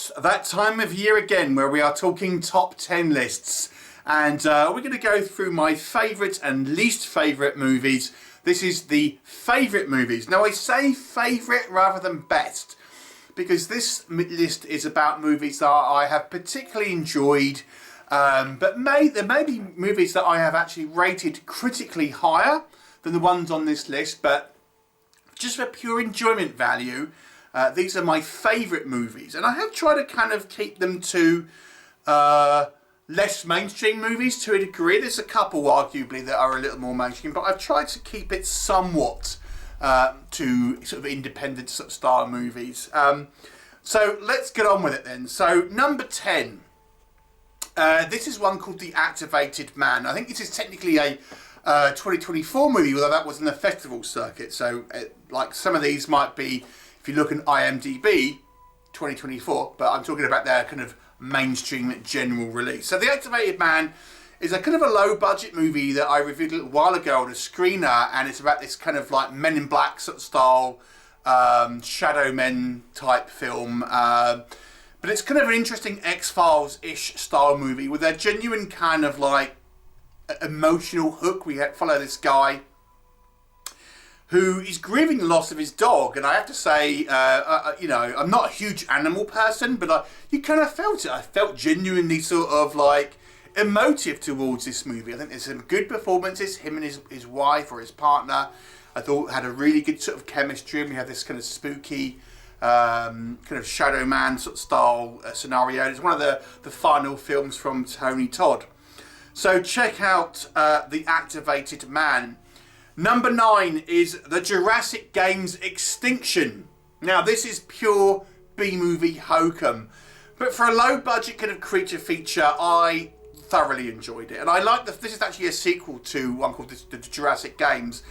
It's that time of year again where we are talking top 10 lists, and we're going to go through my favourite and least favourite movies. This is the favourite movies. Now I say favourite rather than best because this list is about movies that I have particularly enjoyed, but there may be movies that I have actually rated critically higher than the ones on this list, but just for pure enjoyment value, these are my favourite movies, and I have tried to kind of keep them to less mainstream movies to a degree. There's a couple arguably that are a little more mainstream, but I've tried to keep it somewhat to sort of independent sort of style movies. So let's get on with it then. So number 10, this is one called The Activated Man. I think this is technically a 2024 movie, although that was in the festival circuit. So like some of these might be, if you look at IMDb, 2024, but I'm talking about their kind of mainstream general release. So The Activated Man is a kind of a low budget movie that I reviewed a little while ago on a screener, and it's about this kind of like Men in Black sort of style, Shadow Men type film. But it's kind of an interesting X-Files-ish style movie with a genuine kind of like emotional hook. We follow this guy who is grieving the loss of his dog, and I have to say, you know, I'm not a huge animal person, but you kind of felt it. I felt genuinely sort of like emotive towards this movie. I think there's some good performances. Him and his wife or his partner, I thought had a really good sort of chemistry, and we have this kind of spooky kind of Shadow Man sort of style scenario. It's one of the final films from Tony Todd. So check out The Activated Man. Number 9 is the Jurassic Games Extinction. Now this is pure B-movie hokum, but for a low-budget kind of creature feature, I thoroughly enjoyed it. And I like this is actually a sequel to one called the Jurassic Games,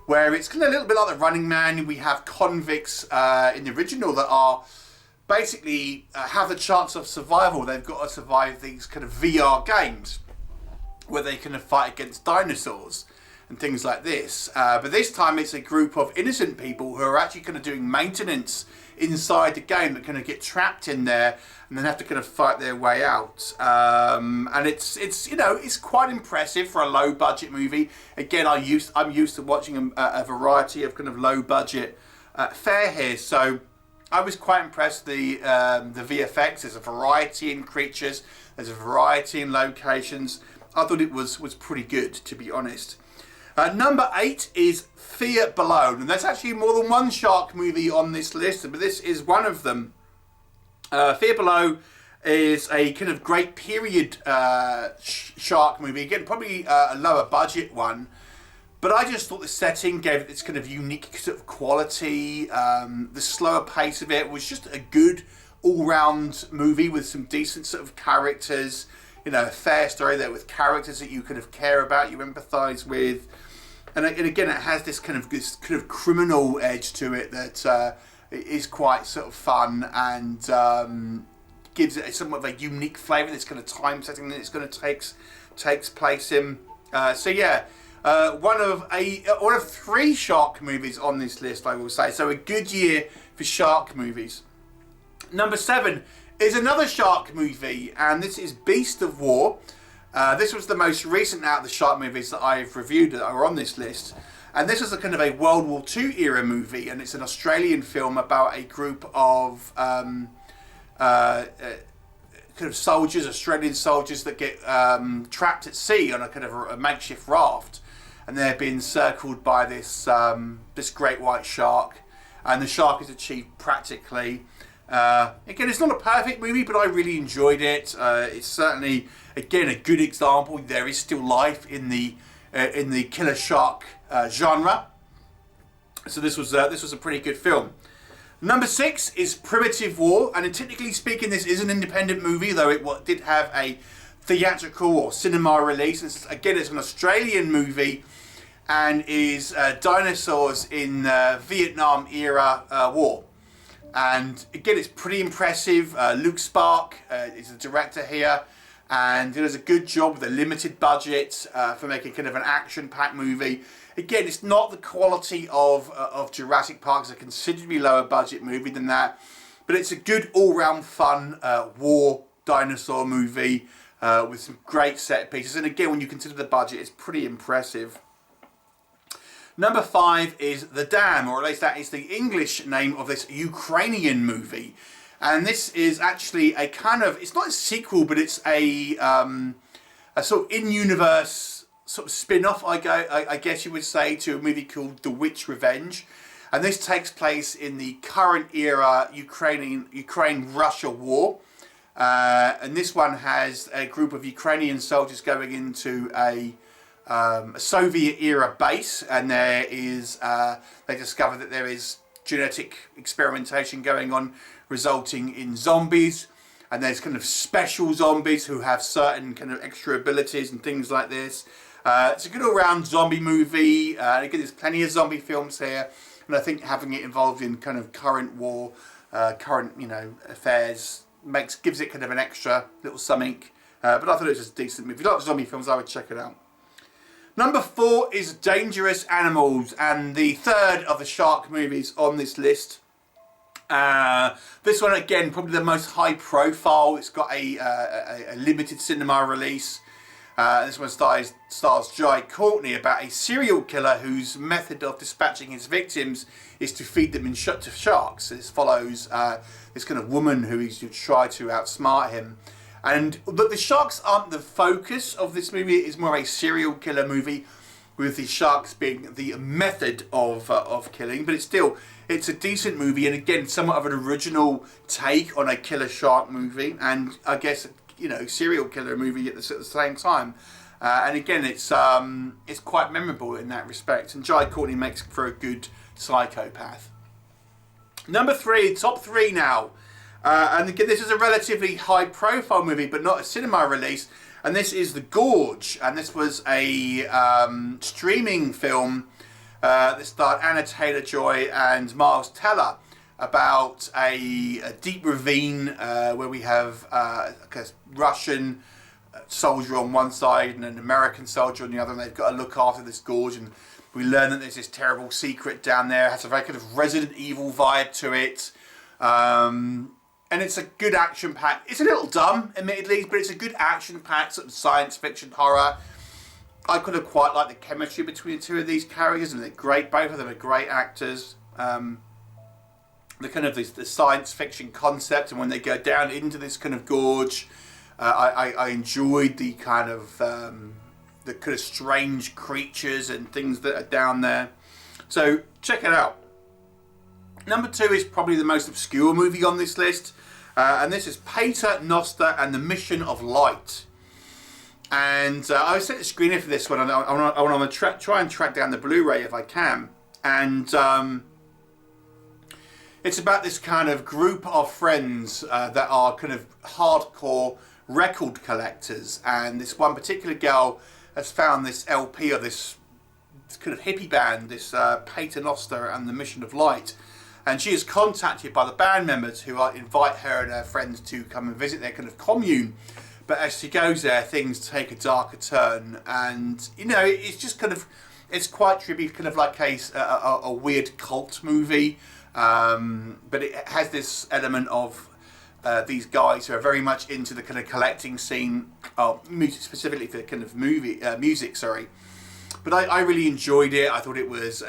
where it's kind of a little bit like The Running Man. We have convicts in the original that are basically have the chance of survival. They've got to survive these kind of VR games where they kind of fight against dinosaurs and things like this. But this time it's a group of innocent people who are actually kind of doing maintenance inside the game that kind of get trapped in there and then have to kind of fight their way out. And it's you know, it's quite impressive for a low budget movie. Again, I'm used to watching a variety of kind of low budget fare here, so I was quite impressed. The VFX, there's a variety in creatures, there's a variety in locations. I thought it was pretty good, to be honest. Number 8 is Fear Below, and there's actually more than one shark movie on this list, but this is one of them. Fear Below is a kind of great period shark movie. Again, probably a lower budget one, but I just thought the setting gave it this kind of unique sort of quality. The slower pace of it was just a good all-round movie with some decent sort of characters. You know, a fair story there with characters that you kind of care about, you empathise with. And again, it has this kind of criminal edge to it that is quite sort of fun and gives it somewhat of a unique flavour. This kind of time setting that it's going to takes place in. So yeah, one of 3 shark movies on this list, I will say. So a good year for shark movies. Number 7 is another shark movie, and this is Beast of War. This was the most recent out of the shark movies that I've reviewed that are on this list. And this is a kind of a World War II era movie, and it's an Australian film about a group of kind of soldiers, Australian soldiers that get trapped at sea on a kind of a makeshift raft, and they're being circled by this this great white shark, and the shark is achieved practically. Again, it's not a perfect movie, but I really enjoyed it. It's certainly, again, a good example. There is still life in the killer shark genre. So this was a pretty good film. Number 6 is Primitive War, and technically speaking, this is an independent movie, though it did have a theatrical or cinema release. Again, it's an Australian movie, and is dinosaurs in Vietnam era war. And again, it's pretty impressive. Luke Spark is the director here, and he does a good job with a limited budget for making kind of an action-packed movie. Again, it's not the quality of Jurassic Park. It's a considerably lower budget movie than that, But it's a good all-round fun war dinosaur movie with some great set pieces. And again, when you consider the budget, it's pretty impressive. Number 5 is The Dam, or at least that is the English name of this Ukrainian movie. And this is actually a kind of, it's not a sequel, but it's a sort of in-universe sort of spin-off, I guess you would say, to a movie called The Witch Revenge. And this takes place in the current era Ukraine-Russia war. And this one has a group of Ukrainian soldiers going into a Soviet-era base, and there is they discover that there is genetic experimentation going on, resulting in zombies. And there's kind of special zombies who have certain kind of extra abilities and things like this. It's a good all-round zombie movie. Again, there's plenty of zombie films here, and I think having it involved in kind of current war, current affairs gives it kind of an extra little something. But I thought it was a decent movie. If you like zombie films, I would check it out. Number 4 is Dangerous Animals, and the third of the shark movies on this list. This one, again, probably the most high profile. It's got a limited cinema release. This one stars Jai Courtney, about a serial killer whose method of dispatching his victims is to feed them to sharks. This follows this kind of woman who is to try to outsmart him. But the sharks aren't the focus of this movie. It is more a serial killer movie, with the sharks being the method of killing. But it's a decent movie, and again, somewhat of an original take on a killer shark movie, and I guess serial killer movie at the same time. And again, it's quite memorable in that respect. And Jai Courtney makes for a good psychopath. Number 3, top 3 now. And again, this is a relatively high-profile movie, but not a cinema release. And this is The Gorge. And this was a streaming film that starred Anna Taylor-Joy and Miles Teller, about a deep ravine where we have a Russian soldier on one side and an American soldier on the other, and they've got to look after this gorge. And we learn that there's this terrible secret down there. It has a very kind of Resident Evil vibe to it. And it's a good action-packed... It's a little dumb, admittedly, but it's a good action-packed sort of science fiction horror. I could have quite liked the chemistry between the two of these characters, and they're great. Both of them are great actors. The kind of the science fiction concept, and when they go down into this kind of gorge, I enjoyed the kind of strange creatures and things that are down there. So check it out. Number 2 is probably the most obscure movie on this list, and this is Pater Noster and the Mission of Light. And I set a screener for this one, and I want to try and track down the Blu-ray if I can. And it's about this kind of group of friends that are kind of hardcore record collectors, and this one particular girl has found this LP of this kind of hippie band, this Pater Noster and the Mission of Light. And she is contacted by the band members who invite her and her friends to come and visit their kind of commune. But as she goes there, things take a darker turn, and it's just kind of, it's quite trippy, kind of like a weird cult movie. But it has this element of these guys who are very much into the kind of collecting scene, music, specifically for kind of music. But I really enjoyed it. I thought it was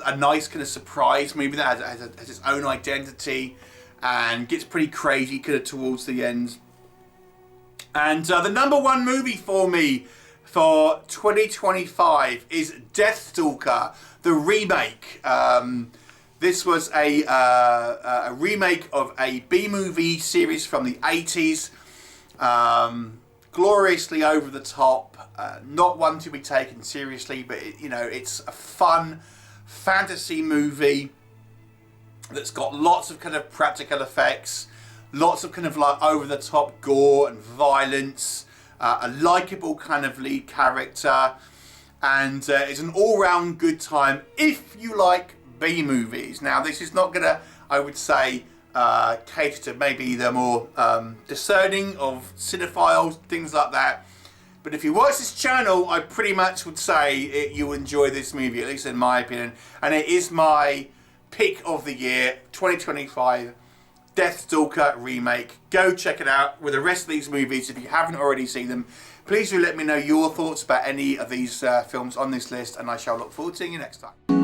a nice kind of surprise movie that has its own identity and gets pretty crazy kind of towards the end. And the number 1 movie for me for 2025 is Deathstalker, the remake. This was a remake of a B-movie series from the 80s. Gloriously over the top, not one to be taken seriously, but it's a fun fantasy movie that's got lots of kind of practical effects, lots of kind of like over the top gore and violence, a likable kind of lead character, and it's an all-round good time if you like B movies. Now, this is not gonna, I would say, cater to maybe the more discerning of cinephiles, things like that. But if you watch this channel, I pretty much would say you enjoy this movie, at least in my opinion. And it is my pick of the year, 2025, Deathstalker remake. Go check it out with the rest of these movies if you haven't already seen them. Please do let me know your thoughts about any of these films on this list, and I shall look forward to seeing you next time.